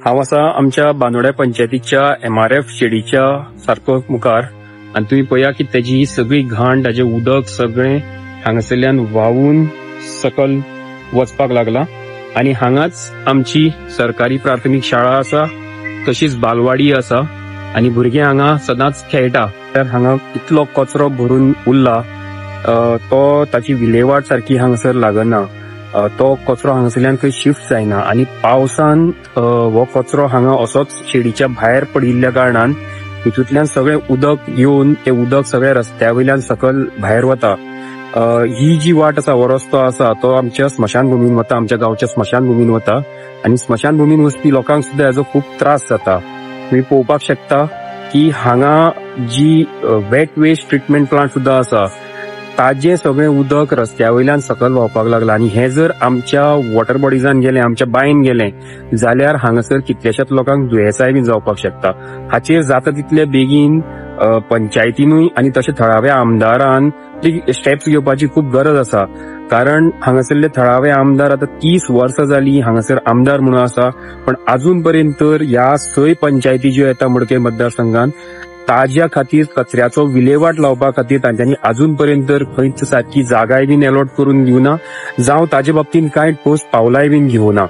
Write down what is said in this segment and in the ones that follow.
हांव आसा आमच्या बांदोड्या पंचायतीच्या MRF शेडीच्या सारको मुखार आणि तुम्ही पळया की त्याची सगळी घाण ताजे उदक सगळें हांगासरल्यान व्हावून सकल वचपाक लागला आणि हांगाच आमची सरकारी प्राथमिक शाळा आसा, तशीच बालवाडी आसा आणि भुरगे हांगा सदांच खेळटा. तर हांगा इतलो कचरो भरून उरला, तो ताची विलेवाट सारखी हांगासर लागना. तो कचरो हांगासरल्यान खंय शिफ्ट जायना आणि पावसान हो कचरो हांगा असोच शेडीच्या भायर पडिल्ल्या कारणान हितूंतल्यान सगळें उदक येवन ते उदक सगळ्या रस्त्या वयल्यान सकल भायर वता. ही जी वाट आसा, हो रस्तो आसा तो आमच्या स्मशानभूमीन वता, आमच्या गांवच्या स्मशानभूमीन वता आणि स्मशानभूमीन वचपी लोकांक सुद्धा हेजो खूप त्रास जाता. तुम्ही पळोवपाक शकता की हांगा जी वेट वेस्ट ट्रीटमेंट प्लांट सुद्धा आसा, ताजे सगळें उदक रस्त्या वयल्यान सकल व्हांवपाक लागला आणि हे जर आमच्या वॉटर बॉडीजान गेलें, आमच्या बायन गेलें जाल्यार हांगासर कितल्याशाच लोकांक दुयेंसाय बी जावपाक शकता. हाचेर जाता तितले बेगीन पंचायतीनूय आणि तशें थळाव्या आमदारान स्टेप्स घेवपाची खूप गरज आसा. कारण हांगासरले थळावे आमदार आता 30 वर्सां जाली हांगासर आमदार म्हणून आसा, पण अजून पर्यंत तर ह्या 6 पंचायती ज्यो येता मडकय मतदारसंघात ताज्या खातीर कचऱ्याचो विलेवाट लावपा खातीर तांच्यांनी अजून पर्यंत खंयच सारकी जागाय बीन अलॉट करून दिवना, जावं ताजे बाबतीन कांय ठोस पावलाय बीन घेवना.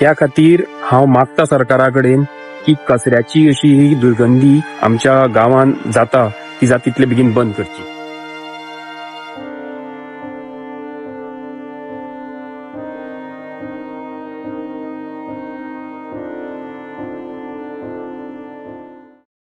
त्या खातीर हांव मागता सरकारा कडेन की कचऱ्याची अशी ही दुर्गंधी आमच्या गांवांत जाता ती जाता तितले बेगीन बंद करची.